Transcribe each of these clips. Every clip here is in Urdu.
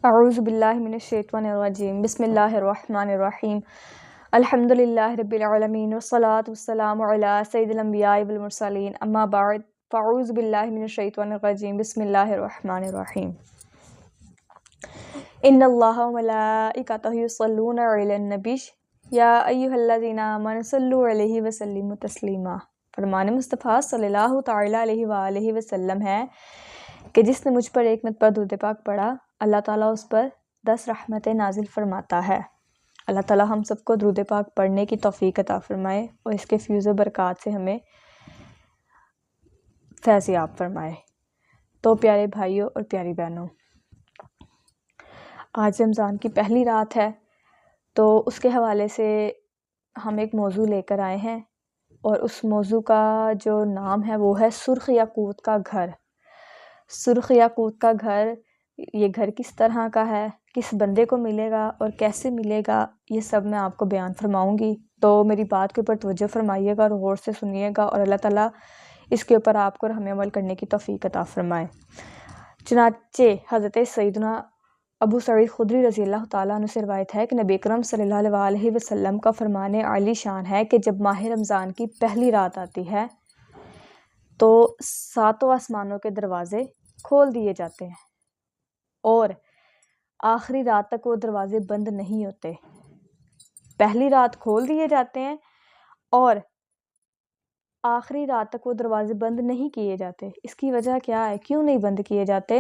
اعوذ باللہ من الشیطان الرجیم بسم اللہ الرحمن الرحیم الحمد للہ رب العالمین والصلاة والسلام علی سید الانبیاء والمرسلین اما بعد فاعوذ باللہ من الشیطان الرجیم بسم اللہ الرحمن الرحیم ان اللہ وملائکتہ یصلون علی النبی یا ایھا الذین آمنوا صلوا علیہ وسلموا تسلیما۔ فرمان مصطفیٰ صلی اللہ تعالی علیہ وآلہ وسلم ہے کہ جس نے مجھ پر ایک مرتبہ درود پاک پڑھا اللہ تعالیٰ اس پر 10 رحمتیں نازل فرماتا ہے۔ اللہ تعالیٰ ہم سب کو درود پاک پڑھنے کی توفیق عطا فرمائے اور اس کے فیض و برکات سے ہمیں فیض یاب فرمائے۔ تو پیارے بھائیوں اور پیاری بہنوں، آج رمضان کی پہلی رات ہے، تو اس کے حوالے سے ہم ایک موضوع لے کر آئے ہیں، اور اس موضوع کا جو نام ہے وہ ہے سرخ یاقوت کا گھر۔ سرخ یاقوت کا گھر، یہ گھر کس طرح کا ہے، کس بندے کو ملے گا اور کیسے ملے گا، یہ سب میں آپ کو بیان فرماؤں گی۔ تو میری بات کے اوپر توجہ فرمائیے گا اور غور سے سنیے گا، اور اللہ تعالیٰ اس کے اوپر آپ کو اور ہمیں عمل کرنے کی توفیق عطا فرمائے۔ چنانچہ حضرت سیدنا ابو سعید خدری رضی اللہ تعالیٰ عنہ سے روایت ہے کہ نبی اکرم صلی اللہ علیہ وسلم کا فرمان عالی شان ہے کہ جب ماہ رمضان کی پہلی رات آتی ہے تو 7 آسمانوں کے دروازے کھول دیے جاتے ہیں اور آخری رات تک وہ دروازے بند نہیں ہوتے۔ پہلی رات کھول دیے جاتے ہیں اور آخری رات تک وہ دروازے بند نہیں کیے جاتے۔ اس کی وجہ کیا ہے، کیوں نہیں بند کیے جاتے؟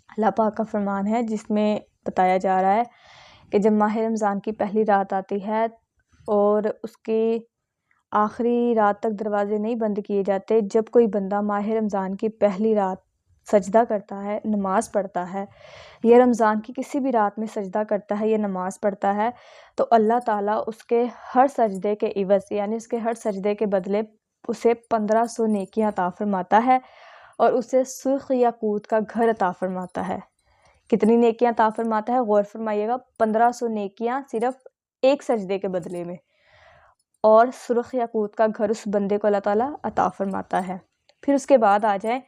اللہ پاک کا فرمان ہے جس میں بتایا جا رہا ہے کہ جب ماہ رمضان کی پہلی رات آتی ہے اور اس کی آخری رات تک دروازے نہیں بند کیے جاتے، جب کوئی بندہ ماہ رمضان کی پہلی رات سجدہ کرتا ہے، نماز پڑھتا ہے، یا رمضان کی کسی بھی رات میں سجدہ کرتا ہے یا نماز پڑھتا ہے، تو اللہ تعالیٰ اس کے ہر سجدے کے عوض یعنی اس کے ہر سجدے کے بدلے اسے 1500 نیکیاں عطا فرماتا ہے اور اسے سرخ یاقوت کا گھر عطا فرماتا ہے۔ کتنی نیکیاں عطا فرماتا ہے، غور فرمائیے گا، 1500 نیکیاں صرف ایک سجدے کے بدلے میں، اور سرخ یاقوت کا گھر اس بندے کو اللہ تعالیٰ عطا فرماتا ہے۔ پھر اس کے بعد آ جائیں،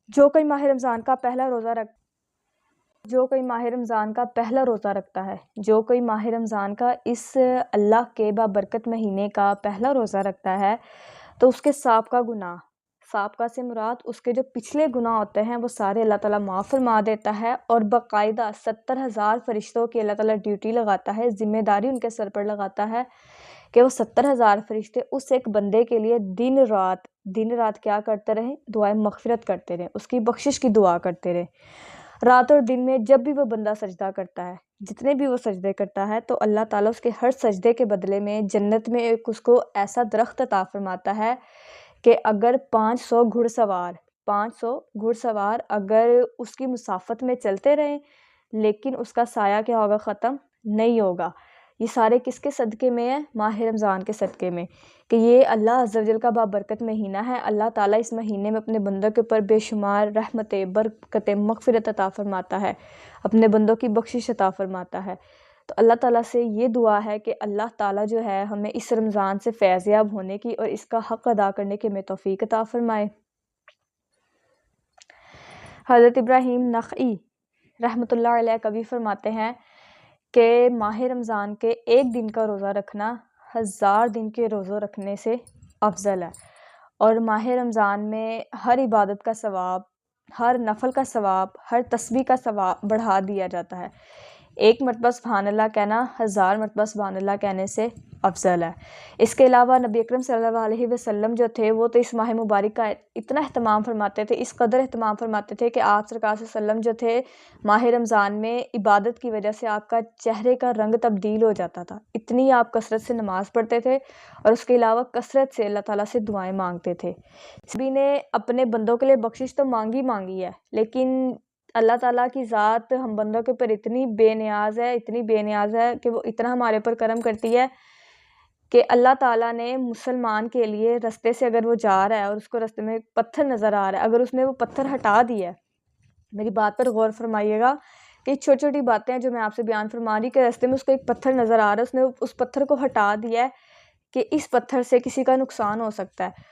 جو کوئی ماہ رمضان کا پہلا روزہ رکھتا ہے، جو کوئی ماہ رمضان کا اس اللہ کے بابرکت مہینے کا پہلا روزہ رکھتا ہے، تو اس کے سابقہ سے مراد اس کے جو پچھلے گناہ ہوتے ہیں وہ سارے اللہ تعالیٰ معاف فرما دیتا ہے، اور باقاعدہ 70,000 فرشتوں کی اللہ تعالیٰ ڈیوٹی لگاتا ہے، ذمہ داری ان کے سر پر لگاتا ہے کہ وہ 70,000 فرشتے اس ایک بندے کے لیے دن رات کیا کرتے رہیں، دعائیں مغفرت کرتے رہیں، اس کی بخشش کی دعا کرتے رہیں۔ رات اور دن میں جب بھی وہ بندہ سجدہ کرتا ہے، جتنے بھی وہ سجدے کرتا ہے، تو اللہ تعالیٰ اس کے ہر سجدے کے بدلے میں جنت میں ایک اس کو ایسا درخت عطا فرماتا ہے کہ اگر 500 گھڑ سوار اگر اس کی مسافت میں چلتے رہیں، لیکن اس کا سایہ کیا ہوگا، ختم نہیں ہوگا۔ یہ سارے کس کے صدقے میں ہے؟ ماہ رمضان کے صدقے میں، کہ یہ اللہ عز و جل کا بابرکت مہینہ ہے۔ اللہ تعالیٰ اس مہینے میں اپنے بندوں کے اوپر بے شمار رحمتیں، برکتیں، مغفرت عطا فرماتا ہے، اپنے بندوں کی بخشش عطا فرماتا ہے۔ تو اللہ تعالیٰ سے یہ دعا ہے کہ اللہ تعالیٰ جو ہے ہمیں اس رمضان سے فیض یاب ہونے کی اور اس کا حق ادا کرنے کی ہمیں توفیق عطا فرمائے۔ حضرت ابراہیم نخعی رحمۃ اللہ علیہ کبھی فرماتے ہیں کہ ماہ رمضان کے ایک دن کا روزہ رکھنا 1000 دن کے روزوں رکھنے سے افضل ہے، اور ماہ رمضان میں ہر عبادت کا ثواب، ہر نفل کا ثواب، ہر تسبیح کا ثواب بڑھا دیا جاتا ہے۔ ایک مرتبہ سبحان اللہ کہنا 1000 مرتبہ سبحان اللہ کہنے سے افضل ہے۔ اس کے علاوہ نبی اکرم صلی اللہ علیہ وسلم جو تھے وہ تو اس ماہ مبارک کا اتنا اہتمام فرماتے تھے، اس قدر اہتمام فرماتے تھے کہ آپ سرکار صلی اللہ علیہ وسلم جو تھے ماہ رمضان میں عبادت کی وجہ سے آپ کا چہرے کا رنگ تبدیل ہو جاتا تھا، اتنی آپ کثرت سے نماز پڑھتے تھے، اور اس کے علاوہ کثرت سے اللہ تعالیٰ سے دعائیں مانگتے تھے۔ سبھی نے اپنے بندوں کے لیے بخشش تو مانگی ہے، لیکن اللہ تعالیٰ کی ذات ہم بندوں کے اوپر اتنی بے نیاز ہے کہ وہ اتنا ہمارے اوپر کرم کرتی ہے کہ اللہ تعالیٰ نے مسلمان کے لیے رستے سے اگر وہ جا رہا ہے اور اس کو رستے میں پتھر نظر آ رہا ہے، اگر اس نے وہ پتھر ہٹا دیا ہے، میری بات پر غور فرمائیے گا کہ چھوٹی چھوٹی باتیں جو میں آپ سے بیان فرما رہی کہ رستے میں اس کو ایک پتھر نظر آ رہا ہے، اس نے اس پتھر کو ہٹا دیا ہے کہ اس پتھر سے کسی کا نقصان ہو سکتا ہے،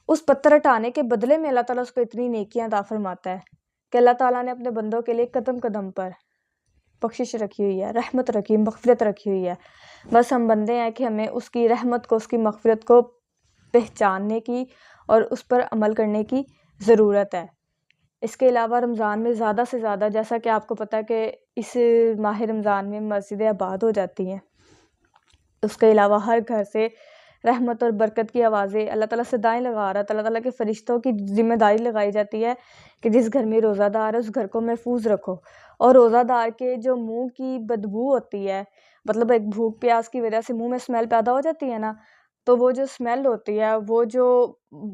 اس پتھر ہٹانے کے بدلے میں اللہ تعالیٰ اس کو اتنی نیکیاں عطا فرماتا ہے کہ اللہ تعالیٰ نے اپنے بندوں کے لیے قدم قدم پر بخشش رکھی ہوئی ہے، رحمت رکھی، مغفرت رکھی ہوئی ہے. بس ہم بندے ہیں کہ ہمیں اس کی رحمت کو، اس کی مغفرت کو پہچاننے کی اور اس پر عمل کرنے کی ضرورت ہے. اس کے علاوہ رمضان میں زیادہ سے زیادہ، جیسا کہ آپ کو پتہ ہے کہ اس ماہ رمضان میں مسجدیں آباد ہو جاتی ہیں، اس کے علاوہ ہر گھر سے رحمت اور برکت کی آوازیں اللہ تعالیٰ صدائیں لگا رہا ہے. اللہ تعالیٰ کے فرشتوں کی ذمہ داری لگائی جاتی ہے کہ جس گھر میں روزہ دار ہے اس گھر کو محفوظ رکھو. اور روزہ دار کے جو منہ کی بدبو ہوتی ہے، مطلب ایک بھوک پیاس کی وجہ سے منہ میں اسمیل پیدا ہو جاتی ہے نا، تو وہ جو اسمیل ہوتی ہے، وہ جو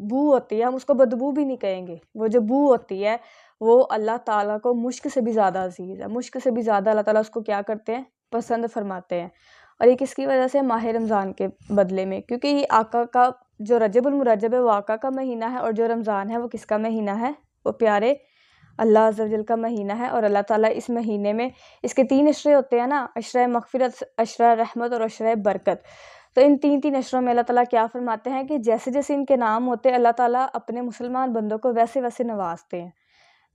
بو ہوتی ہے، ہم اس کو بدبو بھی نہیں کہیں گے، وہ جو بو ہوتی ہے وہ اللہ تعالیٰ کو مشک سے بھی زیادہ عزیز ہے. مشک سے بھی زیادہ اللہ تعالیٰ اس کو کیا کرتے ہیں؟ پسند فرماتے ہیں. اور یہ کس کی وجہ سے؟ ماہ رمضان کے بدلے میں، کیونکہ یہ آقا کا جو رجب المرجب ہے وہ آقا کا مہینہ ہے، اور جو رمضان ہے وہ کس کا مہینہ ہے؟ وہ پیارے اللہ عز و جل کا مہینہ ہے. اور اللہ تعالیٰ اس مہینے میں اس کے 3 عشرے ہوتے ہیں نا، عشرہ مغفرت، عشرہ رحمت اور عشرہ برکت. تو ان 3 عشروں میں اللہ تعالیٰ کیا فرماتے ہیں کہ جیسے جیسے ان کے نام ہوتے ہیں اللہ تعالیٰ اپنے مسلمان بندوں کو ویسے ویسے نوازتے ہیں.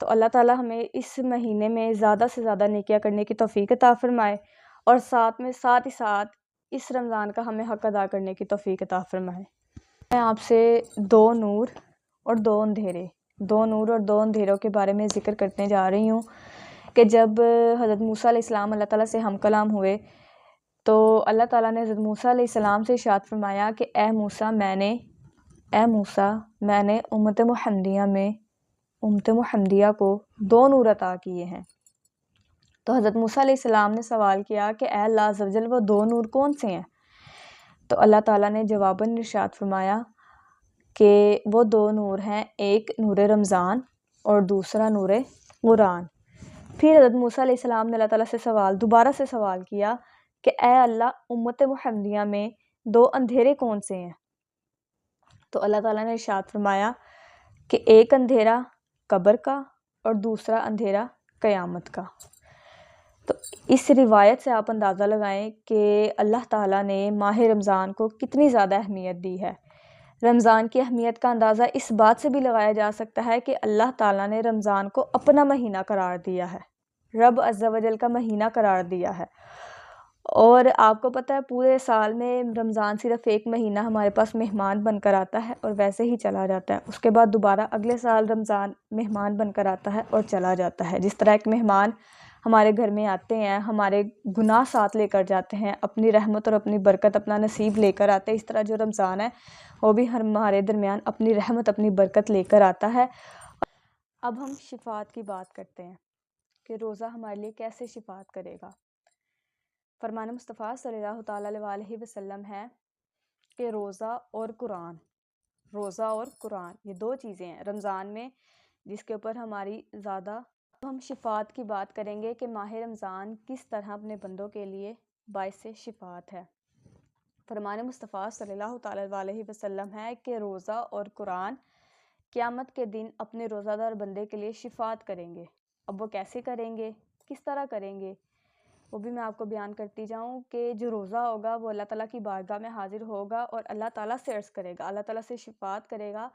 تو اللہ تعالیٰ ہمیں اس مہینے میں زیادہ سے زیادہ نیکیاں کرنے کی توفیق عطا فرمائے، اور ساتھ ہی ساتھ اس رمضان کا ہمیں حق ادا کرنے کی توفیق عطا فرمائے. میں آپ سے 2 نور اور 2 اندھیرے، 2 نور اور 2 اندھیروں کے بارے میں ذکر کرنے جا رہی ہوں کہ جب حضرت موسیٰ علیہ السلام اللہ تعالیٰ سے ہم کلام ہوئے تو اللہ تعالیٰ نے حضرت موسیٰ علیہ السلام سے ارشاد فرمایا کہ اے موسیٰ میں نے امت محمدیہ کو 2 نور عطا کیے ہیں. تو حضرت موسیٰ علیہ السلام نے سوال کیا کہ اے اللہ عز و جل وہ 2 نور کون سے ہیں؟ تو اللہ تعالیٰ نے جواباً ارشاد فرمایا کہ وہ 2 نور ہیں، ایک نور رمضان اور دوسرا نور قرآن. پھر حضرت موسیٰ علیہ السلام نے اللہ تعالیٰ سے دوبارہ سے سوال کیا کہ اے اللہ امت محمدیہ میں 2 اندھیرے کون سے ہیں؟ تو اللہ تعالیٰ نے ارشاد فرمایا کہ ایک اندھیرا قبر کا اور دوسرا اندھیرا قیامت کا. تو اس روایت سے آپ اندازہ لگائیں کہ اللہ تعالیٰ نے ماہ رمضان کو کتنی زیادہ اہمیت دی ہے. رمضان کی اہمیت کا اندازہ اس بات سے بھی لگایا جا سکتا ہے کہ اللہ تعالیٰ نے رمضان کو اپنا مہینہ قرار دیا ہے، رب عز و جل کا مہینہ قرار دیا ہے. اور آپ کو پتہ ہے پورے سال میں رمضان صرف ایک مہینہ ہمارے پاس مہمان بن کر آتا ہے اور ویسے ہی چلا جاتا ہے. اس کے بعد دوبارہ اگلے سال رمضان مہمان بن کر آتا ہے اور چلا جاتا ہے. جس طرح ایک مہمان ہمارے گھر میں آتے ہیں، ہمارے گناہ ساتھ لے کر جاتے ہیں، اپنی رحمت اور اپنی برکت، اپنا نصیب لے کر آتے ہیں، اس طرح جو رمضان ہے وہ بھی ہمارے درمیان اپنی رحمت، اپنی برکت لے کر آتا ہے. اب ہم شفاعت کی بات کرتے ہیں کہ روزہ ہمارے لیے کیسے شفاعت کرے گا. فرمان مصطفیٰ صلی اللہ تعالیٰ علیہ وسلم ہے کہ روزہ اور قرآن یہ 2 چیزیں ہیں رمضان میں جس کے اوپر ہماری زیادہ. ہم شفاعت کی بات کریں گے کہ ماہ رمضان کس طرح اپنے بندوں کے لیے باعث شفاعت ہے. فرمان مصطفیٰ صلی اللہ تعالیٰ علیہ وسلم ہے کہ روزہ اور قرآن قیامت کے دن اپنے روزہ دار بندے کے لیے شفاعت کریں گے. اب وہ کیسے کریں گے، کس طرح کریں گے، وہ بھی میں آپ کو بیان کرتی جاؤں کہ جو روزہ ہوگا وہ اللہ تعالیٰ کی بارگاہ میں حاضر ہوگا اور اللہ تعالیٰ سے عرض کرے گا، اللہ تعالیٰ سے شفاعت کرے گا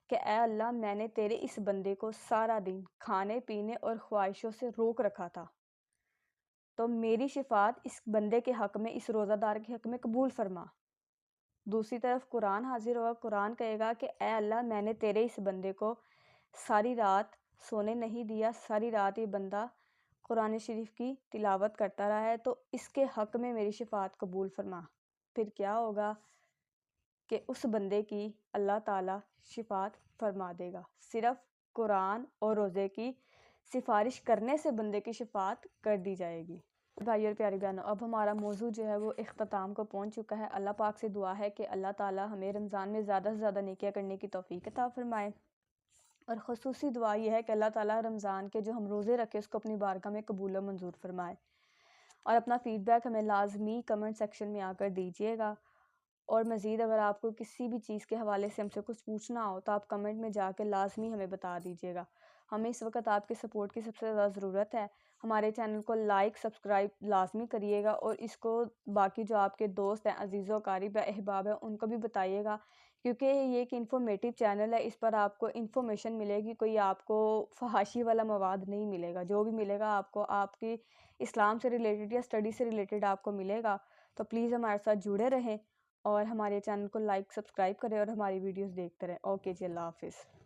کہ اے اللہ میں نے تیرے اس بندے کو سارا دن کھانے پینے اور خواہشوں سے روک رکھا تھا، تو میری شفاعت اس بندے کے حق میں، اس روزہ دار کے حق میں قبول فرما. دوسری طرف قرآن حاضر ہوگا، قرآن کہے گا کہ اے اللہ میں نے تیرے اس بندے کو ساری رات سونے نہیں دیا، ساری رات یہ بندہ قرآن شریف کی تلاوت کرتا رہا ہے، تو اس کے حق میں میری شفاعت قبول فرما. پھر کیا ہوگا کہ اس بندے کی اللہ تعالیٰ شفاعت فرما دے گا. صرف قرآن اور روزے کی سفارش کرنے سے بندے کی شفاعت کر دی جائے گی. بھائی اور پیاری بہنوں، اب ہمارا موضوع جو ہے وہ اختتام کو پہنچ چکا ہے. اللہ پاک سے دعا ہے کہ اللہ تعالیٰ ہمیں رمضان میں زیادہ سے زیادہ نیکیاں کرنے کی توفیق عطا فرمائے، اور خصوصی دعا یہ ہے کہ اللہ تعالیٰ رمضان کے جو ہم روزے رکھے اس کو اپنی بارگاہ میں قبول و منظور فرمائے. اور اپنا فیڈ بیک ہمیں لازمی کمنٹ سیکشن میں آ کر دیجیے گا. اور مزید اگر آپ کو کسی بھی چیز کے حوالے سے ہم سے کچھ پوچھنا ہو تو آپ کمنٹ میں جا کے لازمی ہمیں بتا دیجیے گا. ہمیں اس وقت آپ کے سپورٹ کی سب سے زیادہ ضرورت ہے. ہمارے چینل کو لائک سبسکرائب لازمی کریے گا، اور اس کو باقی جو آپ کے دوست ہیں، عزیز و اقارب احباب ہیں، ان کو بھی بتائیے گا کیونکہ یہ ایک انفارمیٹیو چینل ہے، اس پر آپ کو انفارمیشن ملے گی، کوئی آپ کو فحاشی والا مواد نہیں ملے گا. جو بھی ملے گا آپ کو آپ کی اسلام سے ریلیٹڈ یا اسٹڈی سے ریلیٹڈ آپ کو ملے گا. تو پلیز ہمارے ساتھ جڑے رہیں اور ہمارے چینل کو لائک سبسکرائب کریں اور ہماری ویڈیوز دیکھتے رہیں. اوکے جی، اللہ حافظ.